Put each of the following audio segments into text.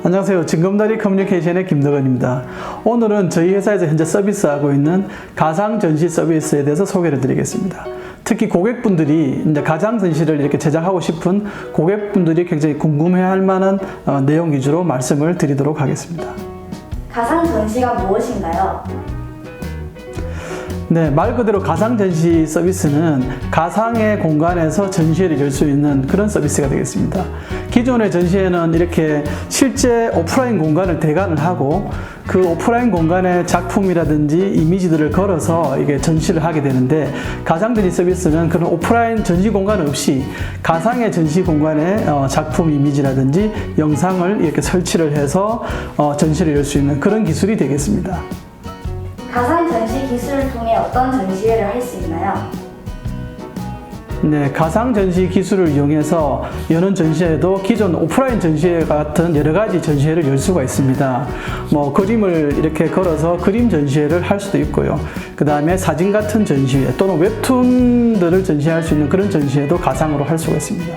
안녕하세요. 진검다리 커뮤니케이션의 김덕원입니다. 오늘은 저희 회사에서 현재 서비스하고 있는 가상 전시 서비스에 대해서 소개를 드리겠습니다. 특히 고객분들이 이제 가상 전시를 이렇게 제작하고 싶은 고객분들이 굉장히 궁금해할 만한 내용 위주로 말씀을 드리도록 하겠습니다. 가상 전시가 무엇인가요? 네, 말 그대로 가상 전시 서비스는 가상의 공간에서 전시회를 열 수 있는 그런 서비스가 되겠습니다. 기존의 전시회는 이렇게 실제 오프라인 공간을 대관을 하고 그 오프라인 공간에 작품이라든지 이미지들을 걸어서 이게 전시를 하게 되는데, 가상 전시 서비스는 그런 오프라인 전시 공간 없이 가상의 전시 공간에 작품 이미지라든지 영상을 이렇게 설치를 해서 전시를 열 수 있는 그런 기술이 되겠습니다. 가상 전시 기술을 통해 어떤 전시회를 할 수 있나요? 네, 가상 전시 기술을 이용해서 여는 전시회도 기존 오프라인 전시회 같은 여러 가지 전시회를 열 수가 있습니다. 뭐 그림을 이렇게 걸어서 그림 전시회를 할 수도 있고요. 그 다음에 사진 같은 전시회 또는 웹툰들을 전시할 수 있는 그런 전시회도 가상으로 할 수가 있습니다.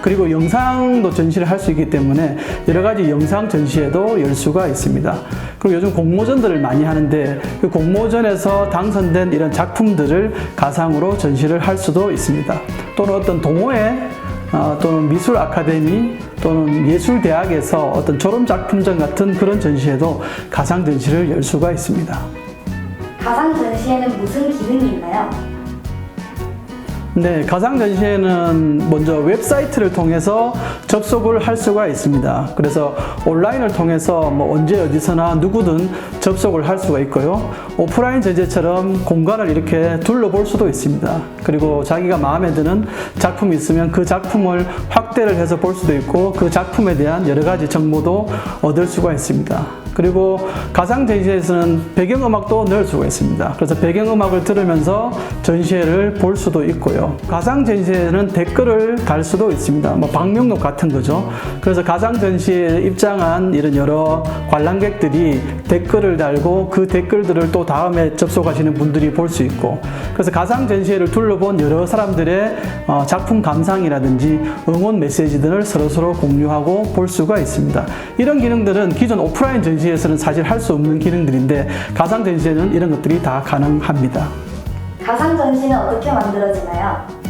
그리고 영상도 전시를 할 수 있기 때문에 여러 가지 영상 전시회도 열 수가 있습니다. 그리고 요즘 공모전들을 많이 하는데 그 공모전에서 당선된 이런 작품들을 가상으로 전시를 할 수도 있습니다. 또는 어떤 동호회 또는 미술 아카데미 또는 예술대학에서 어떤 졸업작품전 같은 그런 전시회도 가상 전시를 열 수가 있습니다. 가상 전시회는 무슨 기능이 있나요? 네, 가상 전시회는 먼저 웹사이트를 통해서 접속을 할 수가 있습니다. 그래서 온라인을 통해서 뭐 언제 어디서나 누구든 접속을 할 수가 있고요. 오프라인 전시회처럼 공간을 이렇게 둘러볼 수도 있습니다. 그리고 자기가 마음에 드는 작품이 있으면 그 작품을 확대를 해서 볼 수도 있고 그 작품에 대한 여러 가지 정보도 얻을 수가 있습니다. 그리고 가상 전시회에서는 배경음악도 넣을 수가 있습니다. 그래서 배경음악을 들으면서 전시회를 볼 수도 있고요. 가상 전시회는 댓글을 달 수도 있습니다. 뭐 방명록 같은 거죠. 그래서 가상 전시회에 입장한 이런 여러 관람객들이 댓글을 달고 그 댓글들을 또 다음에 접속하시는 분들이 볼 수 있고, 그래서 가상 전시회를 둘러본 여러 사람들의 작품 감상이라든지 응원 메시지들을 서로 공유하고 볼 수가 있습니다. 이런 기능들은 기존 오프라인 전시회에서는 사실 할 수 없는 기능들인데 가상 전시회는 이런 것들이 다 가능합니다. 가상 전시는 어떻게 만들어지나요?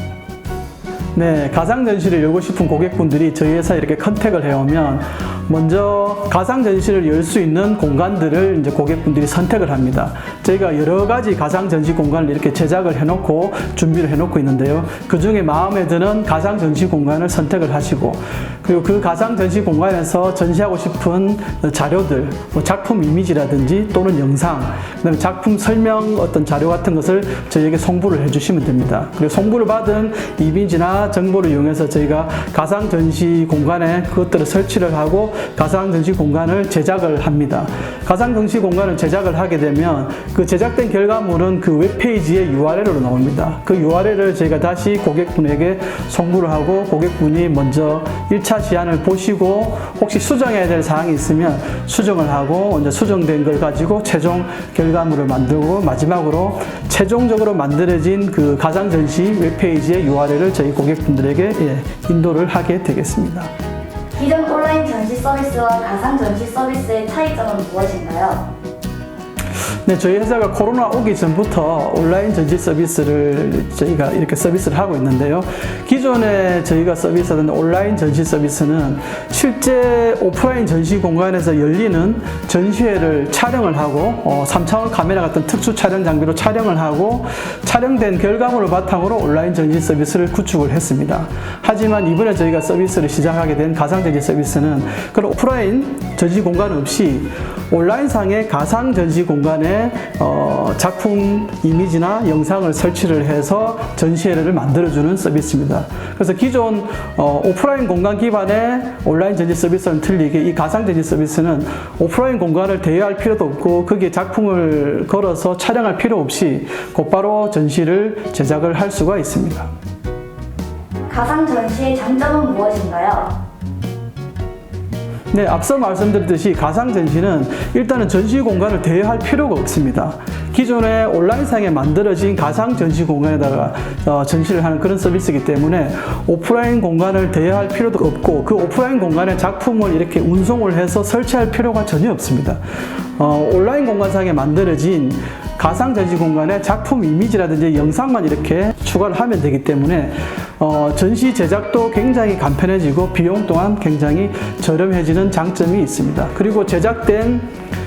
네, 가상 전시를 열고 싶은 고객분들이 저희 회사에 이렇게 컨택을 해오면 먼저 가상 전시를 열 수 있는 공간들을 이제 고객분들이 선택을 합니다. 저희가 여러 가지 가상 전시 공간을 이렇게 제작을 해놓고 준비를 해놓고 있는데요. 그 중에 마음에 드는 가상 전시 공간을 선택을 하시고, 그리고 그 가상 전시 공간에서 전시하고 싶은 자료들, 뭐 작품 이미지라든지 또는 영상, 그다음에 작품 설명 어떤 자료 같은 것을 저희에게 송부를 해주시면 됩니다. 그리고 송부를 받은 이미지나 정보를 이용해서 저희가 가상 전시 공간에 그것들을 설치를 하고 가상 전시 공간을 제작을 합니다. 가상 전시 공간을 제작을 하게 되면 그 제작된 결과물은 그 웹페이지의 URL로 나옵니다. 그 URL을 저희가 다시 고객분에게 송부를 하고 고객분이 먼저 1차 시안을 보시고 혹시 수정해야 될 사항이 있으면 수정을 하고 이제 수정된 걸 가지고 최종 결과물을 만들고 마지막으로 최종적으로 만들어진 그 가상 전시 웹페이지의 URL을 저희 고객분들에게 인도를 하게 되겠습니다. 기존 온라인 전시 서비스와 가상 전시 서비스의 차이점은 무엇인가요? 네, 저희 회사가 코로나 오기 전부터 온라인 전시 서비스를 저희가 이렇게 서비스를 하고 있는데요. 기존에 저희가 서비스하던 온라인 전시 서비스는 실제 오프라인 전시 공간에서 열리는 전시회를 촬영을 하고 3차원 카메라 같은 특수 촬영 장비로 촬영을 하고 촬영된 결과물을 바탕으로 온라인 전시 서비스를 구축을 했습니다. 하지만 이번에 저희가 서비스를 시작하게 된 가상 전시 서비스는 그런 오프라인 전시 공간 없이 온라인상의 가상 전시 공간에 작품 이미지나 영상을 설치를 해서 전시회를 만들어주는 서비스입니다. 그래서 기존 오프라인 공간 기반의 온라인 전시 서비스와는 틀리게 이 가상 전시 서비스는 오프라인 공간을 대여할 필요도 없고 거기에 작품을 걸어서 촬영할 필요 없이 곧바로 전시를 제작을 할 수가 있습니다. 가상 전시의 장점은 무엇인가요? 네, 앞서 말씀드렸듯이 가상 전시는 일단은 전시 공간을 대여할 필요가 없습니다. 기존의 온라인상에 만들어진 가상 전시 공간에다가 전시를 하는 그런 서비스이기 때문에 오프라인 공간을 대여할 필요도 없고 그 오프라인 공간에 작품을 이렇게 운송을 해서 설치할 필요가 전혀 없습니다. 온라인 공간상에 만들어진 가상 전시 공간에 작품 이미지라든지 영상만 이렇게 추가를 하면 되기 때문에 전시 제작도 굉장히 간편해지고 비용 또한 굉장히 저렴해지는 장점이 있습니다. 그리고 제작된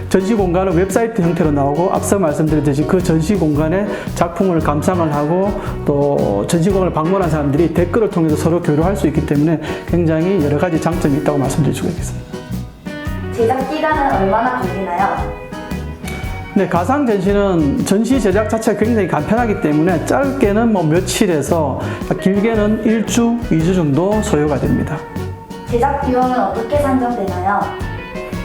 전시 공간은 웹사이트 형태로 나오고 앞서 말씀드렸듯이 그 전시 공간에 작품을 감상을 하고 또 전시 공간을 방문한 사람들이 댓글을 통해서 서로 교류할 수 있기 때문에 굉장히 여러 가지 장점이 있다고 말씀드릴 수가 있겠습니다. 제작 기간은 얼마나 걸리나요? 네, 가상 전시는 전시 제작 자체가 굉장히 간편하기 때문에 짧게는 며칠에서 길게는 1주, 2주 정도 소요가 됩니다. 제작 비용은 어떻게 산정되나요?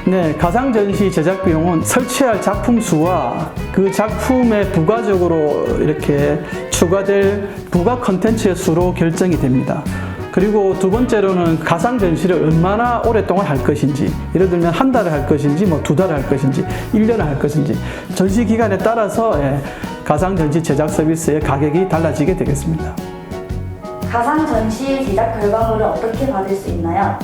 네, 가상 전시 제작 비용은 설치할 작품 수와 그 작품에 부가적으로 이렇게 추가될 부가 컨텐츠의 수로 결정이 됩니다. 그리고 두 번째로는 가상 전시를 얼마나 오랫동안 할 것인지, 예를 들면 한 달을 할 것인지, 두 달을 할 것인지, 1년을 할 것인지, 전시 기간에 따라서 가상 전시 제작 서비스의 가격이 달라지게 되겠습니다. 가상 전시 제작 결과물을 어떻게 받을 수 있나요?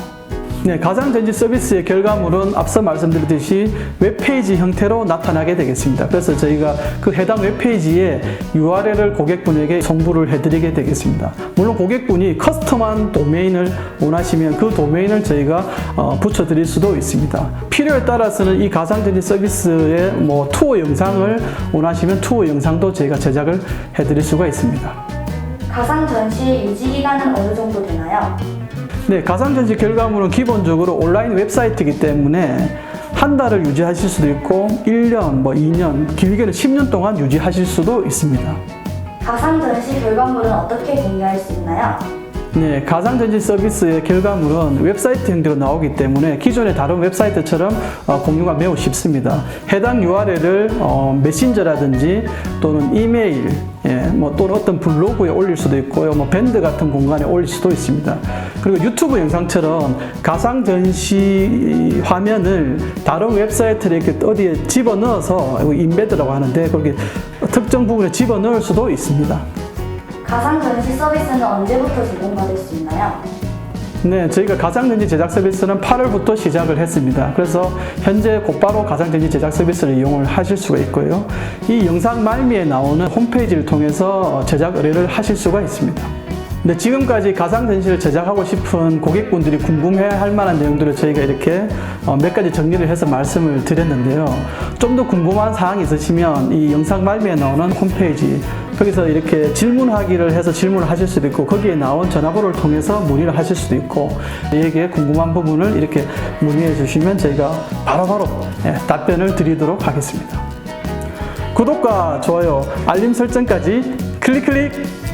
네, 가상 전시 서비스의 결과물은 앞서 말씀드렸듯이 웹페이지 형태로 나타나게 되겠습니다. 그래서 저희가 그 해당 웹페이지에 URL을 고객분에게 송부를 해드리게 되겠습니다. 물론 고객분이 커스텀한 도메인을 원하시면 그 도메인을 저희가 붙여드릴 수도 있습니다. 필요에 따라서는 이 가상 전시 서비스의 투어 영상을 원하시면 투어 영상도 저희가 제작을 해드릴 수가 있습니다. 가상 전시 유지 기간은 어느 정도 되나요? 네, 가상전시 결과물은 기본적으로 온라인 웹사이트이기 때문에 한 달을 유지하실 수도 있고 1년, 2년, 길게는 10년 동안 유지하실 수도 있습니다. 가상 전시 결과물은 어떻게 공유할 수 있나요? 네, 가상전시 서비스의 결과물은 웹사이트 형태로 나오기 때문에 기존의 다른 웹사이트처럼 공유가 매우 쉽습니다. 해당 URL을 메신저라든지 또는 이메일, 또는 어떤 블로그에 올릴 수도 있고요. 밴드 같은 공간에 올릴 수도 있습니다. 그리고 유튜브 영상처럼 가상전시 화면을 다른 웹사이트에 이렇게 어디에 집어넣어서 인베드라고 하는데 그렇게 특정 부분에 집어넣을 수도 있습니다. 가상 전시 서비스는 언제부터 제공받을 수 있나요? 네, 저희가 가상전시 제작 서비스는 8월부터 시작을 했습니다. 그래서 현재 곧바로 가상전시 제작 서비스를 이용을 하실 수가 있고요. 이 영상 말미에 나오는 홈페이지를 통해서 제작 의뢰를 하실 수가 있습니다. 네, 지금까지 가상전시를 제작하고 싶은 고객분들이 궁금해할 만한 내용들을 저희가 이렇게 몇 가지 정리를 해서 말씀을 드렸는데요. 좀 더 궁금한 사항이 있으시면 이 영상 말미에 나오는 홈페이지 거기서 이렇게 질문하기를 해서 질문을 하실 수도 있고 거기에 나온 전화번호를 통해서 문의를 하실 수도 있고 저희에게 궁금한 부분을 이렇게 문의해 주시면 저희가 바로바로 답변을 드리도록 하겠습니다. 구독과 좋아요, 알림 설정까지 클릭!